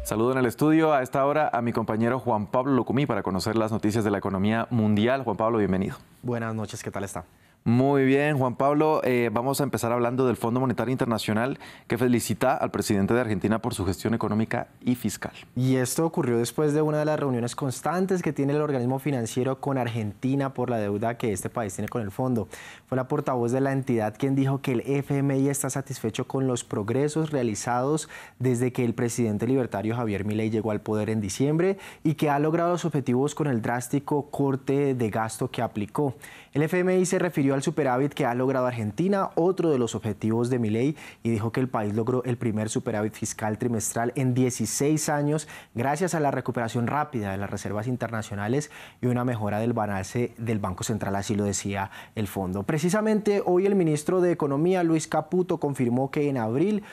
Saludo en el estudio a esta hora a mi compañero Juan Pablo Lucumí para conocer las noticias de la economía mundial. Juan Pablo, bienvenido. Buenas noches, ¿qué tal está? Muy bien, Juan Pablo. Vamos a empezar hablando del Fondo Monetario Internacional, que felicita al presidente de Argentina por su gestión económica y fiscal. Y esto ocurrió después de una de las reuniones constantes que tiene el organismo financiero con Argentina por la deuda que este país tiene con el fondo. Fue la portavoz de la entidad quien dijo que el FMI está satisfecho con los progresos realizados desde que el presidente libertario Javier Milei llegó al poder en diciembre y que ha logrado los objetivos con el drástico corte de gasto que aplicó. El FMI se refirió al superávit que ha logrado Argentina, otro de los objetivos de Milei, y dijo que el país logró el primer superávit fiscal trimestral en 16 años gracias a la recuperación rápida de las reservas internacionales y una mejora del balance del Banco Central, así lo decía el fondo. Precisamente hoy el ministro de Economía, Luis Caputo, confirmó que en abril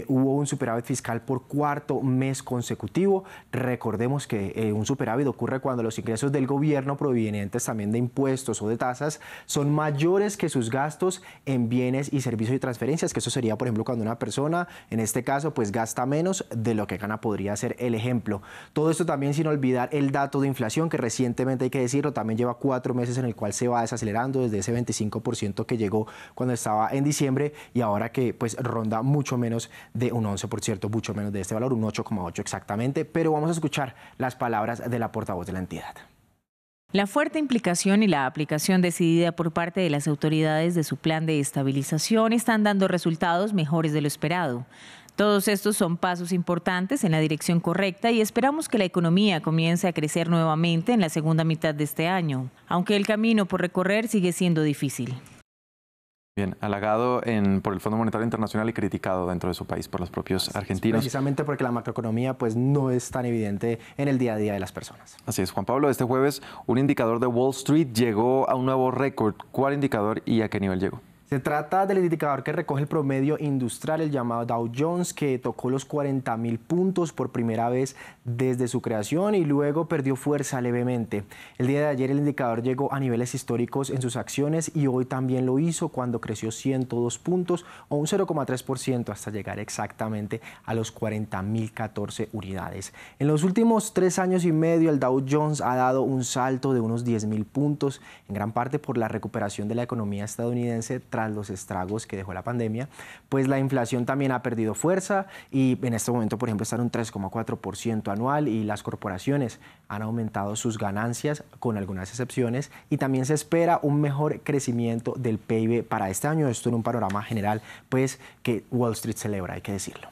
hubo un superávit fiscal por cuarto mes consecutivo. Recordemos que un superávit ocurre cuando los ingresos del gobierno provenientes también de impuestos o de tasas son mayores que sus gastos en bienes y servicios y transferencias, que eso sería, por ejemplo, cuando una persona, en este caso, pues gasta menos de lo que gana, podría ser el ejemplo. Todo esto también sin olvidar el dato de inflación, que recientemente, hay que decirlo, también lleva 4 meses en el cual se va desacelerando desde ese 25% que llegó cuando estaba en diciembre y ahora que pues ronda mucho menos de un 11%, mucho menos de este valor, un 8,8 exactamente, pero vamos a escuchar las palabras de la portavoz de la entidad. La fuerte implicación y la aplicación decidida por parte de las autoridades de su plan de estabilización están dando resultados mejores de lo esperado. Todos estos son pasos importantes en la dirección correcta y esperamos que la economía comience a crecer nuevamente en la segunda mitad de este año, aunque el camino por recorrer sigue siendo difícil. Bien, halagado por el Fondo Monetario Internacional y criticado dentro de su país por los propios argentinos. Precisamente porque la macroeconomía pues no es tan evidente en el día a día de las personas. Así es, Juan Pablo. Este jueves un indicador de Wall Street llegó a un nuevo récord. ¿Cuál indicador y a qué nivel llegó? Se trata del indicador que recoge el promedio industrial, el llamado Dow Jones, que tocó los 40.000 puntos por primera vez desde su creación y luego perdió fuerza levemente. El día de ayer el indicador llegó a niveles históricos en sus acciones y hoy también lo hizo cuando creció 102 puntos o un 0,3% hasta llegar exactamente a los 40.014 unidades. En los últimos 3 años y medio el Dow Jones ha dado un salto de unos 10.000 puntos, en gran parte por la recuperación de la economía estadounidense tras los estragos que dejó la pandemia, pues la inflación también ha perdido fuerza y en este momento, por ejemplo, está en un 3,4% anual y las corporaciones han aumentado sus ganancias con algunas excepciones y también se espera un mejor crecimiento del PIB para este año. Esto en un panorama general, pues, que Wall Street celebra, hay que decirlo.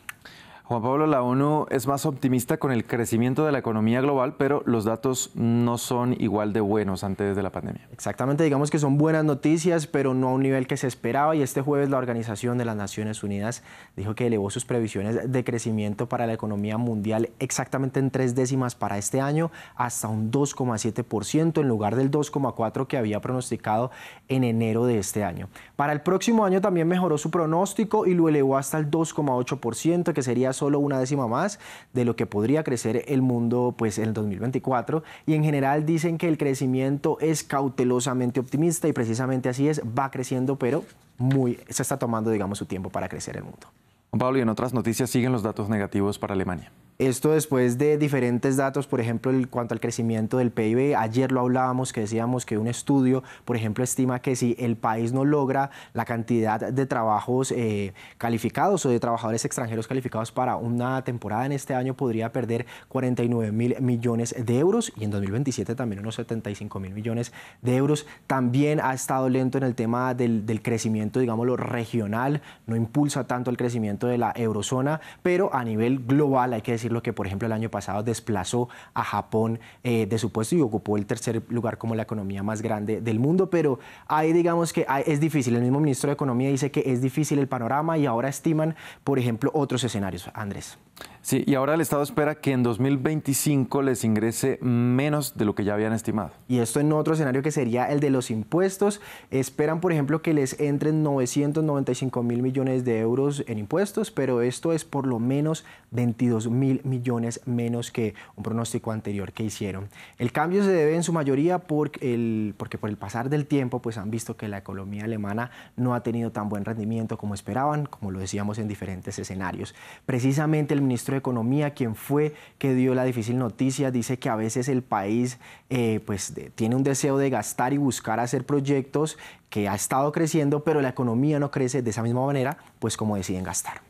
Juan Pablo, la ONU es más optimista con el crecimiento de la economía global, pero los datos no son igual de buenos antes de la pandemia. Exactamente, digamos que son buenas noticias, pero no a un nivel que se esperaba. Y este jueves la Organización de las Naciones Unidas dijo que elevó sus previsiones de crecimiento para la economía mundial exactamente en 3 décimas para este año, hasta un 2,7% en lugar del 2,4% que había pronosticado en enero de este año. Para el próximo año también mejoró su pronóstico y lo elevó hasta el 2,8%, que sería solo una décima más de lo que podría crecer el mundo pues en el 2024, y en general dicen que el crecimiento es cautelosamente optimista y precisamente así es, va creciendo pero se está tomando digamos su tiempo para crecer el mundo. Juan Pablo, y en otras noticias siguen los datos negativos para Alemania. Esto después de diferentes datos, por ejemplo, en cuanto al crecimiento del PIB, ayer lo hablábamos, que decíamos que un estudio, por ejemplo, estima que si el país no logra la cantidad de trabajos calificados o de trabajadores extranjeros calificados para una temporada en este año, podría perder 49.000 millones de euros y en 2027 también unos 75.000 millones de euros. También ha estado lento en el tema del crecimiento, digámoslo, regional, no impulsa tanto el crecimiento de la eurozona, pero a nivel global hay que decir lo que, por ejemplo, el año pasado desplazó a Japón de su puesto y ocupó el tercer lugar como la economía más grande del mundo, pero ahí digamos que es difícil. El mismo ministro de Economía dice que es difícil el panorama y ahora estiman, por ejemplo, otros escenarios. Andrés. Sí, y ahora el Estado espera que en 2025 les ingrese menos de lo que ya habían estimado. Y esto en otro escenario que sería el de los impuestos. Esperan, por ejemplo, que les entren 995.000 millones de euros en impuestos, pero esto es por lo menos 22.000 millones menos que un pronóstico anterior que hicieron. El cambio se debe en su mayoría porque por el pasar del tiempo pues han visto que la economía alemana no ha tenido tan buen rendimiento como esperaban, como lo decíamos en diferentes escenarios. Precisamente el ministro ministro de Economía, quien fue que dio la difícil noticia, dice que a veces el país tiene un deseo de gastar y buscar hacer proyectos que ha estado creciendo, pero la economía no crece de esa misma manera, pues como deciden gastar.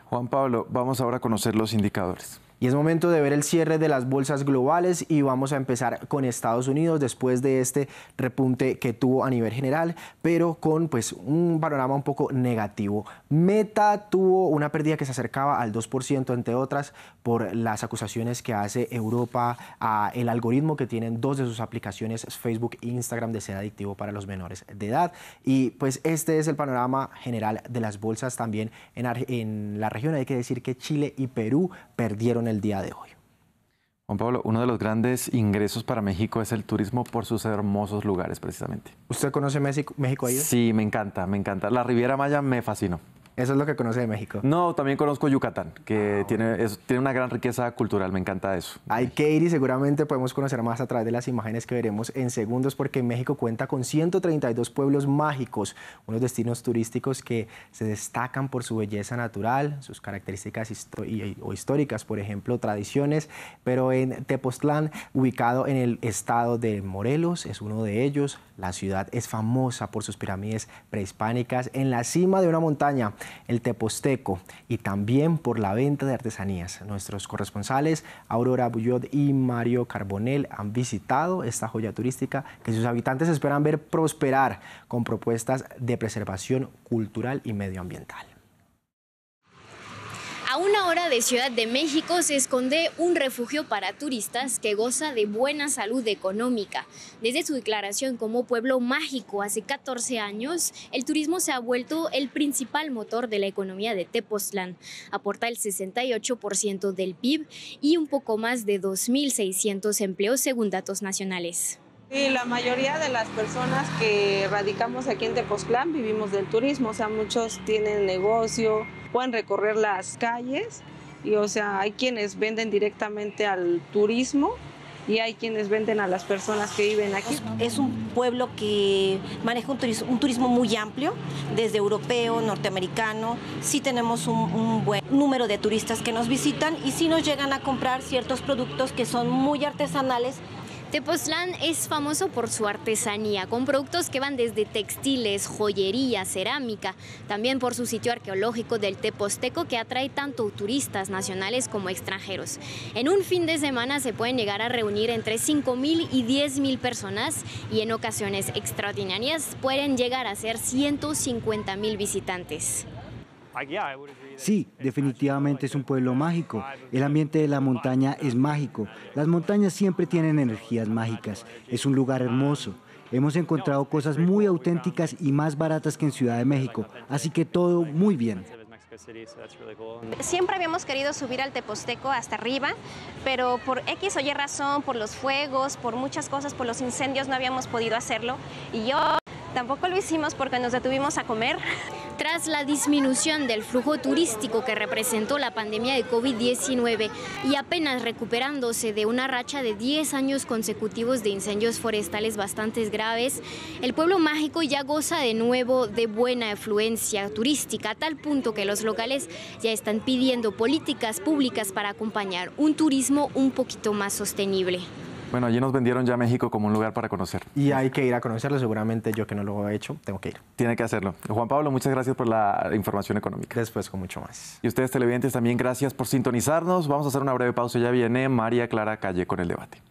Juan Pablo, vamos ahora a conocer los indicadores. Y es momento de ver el cierre de las bolsas globales y vamos a empezar con Estados Unidos después de este repunte que tuvo a nivel general, pero con pues un panorama un poco negativo. Meta tuvo una pérdida que se acercaba al 2%, entre otras, por las acusaciones que hace Europa a el algoritmo que tienen dos de sus aplicaciones, Facebook e Instagram, de ser adictivo para los menores de edad. Y pues este es el panorama general de las bolsas también en la región. Hay que decir que Chile y Perú perdieron el día de hoy. Juan Pablo, uno de los grandes ingresos para México es el turismo por sus hermosos lugares, precisamente. ¿Usted conoce México? ¿Ha ido? Sí, me encanta, me encanta. La Riviera Maya me fascinó. Eso es lo que conoce de México. No, también conozco Yucatán, que tiene una gran riqueza cultural, me encanta eso. Hay que ir y seguramente podemos conocer más a través de las imágenes que veremos en segundos, porque México cuenta con 132 pueblos mágicos, unos destinos turísticos que se destacan por su belleza natural, sus características históricas, por ejemplo, tradiciones, pero en Tepoztlán, ubicado en el estado de Morelos, es uno de ellos. La ciudad es famosa por sus pirámides prehispánicas en la cima de una montaña, el Teposteco, y también por la venta de artesanías. Nuestros corresponsales Aurora Bullot y Mario Carbonell han visitado esta joya turística que sus habitantes esperan ver prosperar con propuestas de preservación cultural y medioambiental. A una hora de Ciudad de México se esconde un refugio para turistas que goza de buena salud económica. Desde su declaración como pueblo mágico hace 14 años, el turismo se ha vuelto el principal motor de la economía de Tepoztlán. Aporta el 68% del PIB y un poco más de 2.600 empleos según datos nacionales. Sí, la mayoría de las personas que radicamos aquí en Tepoztlán vivimos del turismo, o sea, muchos tienen negocio, pueden recorrer las calles y, o sea, hay quienes venden directamente al turismo y hay quienes venden a las personas que viven aquí. Es un pueblo que maneja un turismo muy amplio, desde europeo, norteamericano. Sí tenemos un buen número de turistas que nos visitan y sí nos llegan a comprar ciertos productos que son muy artesanales. Tepoztlán es famoso por su artesanía, con productos que van desde textiles, joyería, cerámica, también por su sitio arqueológico del Teposteco que atrae tanto turistas nacionales como extranjeros. En un fin de semana se pueden llegar a reunir entre 5.000 y 10.000 personas y en ocasiones extraordinarias pueden llegar a ser 150.000 visitantes. Sí, definitivamente es un pueblo mágico. El ambiente de la montaña es mágico. Las montañas siempre tienen energías mágicas. Es un lugar hermoso. Hemos encontrado cosas muy auténticas y más baratas que en Ciudad de México. Así que todo muy bien. Siempre habíamos querido subir al Teposteco hasta arriba, pero por X o Y razón, por los fuegos, por muchas cosas, por los incendios, no habíamos podido hacerlo. Y yo tampoco lo hicimos porque nos detuvimos a comer. Tras la disminución del flujo turístico que representó la pandemia de COVID-19 y apenas recuperándose de una racha de 10 años consecutivos de incendios forestales bastante graves, el pueblo mágico ya goza de nuevo de buena afluencia turística, a tal punto que los locales ya están pidiendo políticas públicas para acompañar un turismo un poquito más sostenible. Bueno, allí nos vendieron ya México como un lugar para conocer. Y hay que ir a conocerlo, seguramente yo que no lo he hecho, tengo que ir. Tiene que hacerlo. Juan Pablo, muchas gracias por la información económica. Después con mucho más. Y ustedes televidentes también gracias por sintonizarnos. Vamos a hacer una breve pausa, ya viene María Clara Calle con el debate.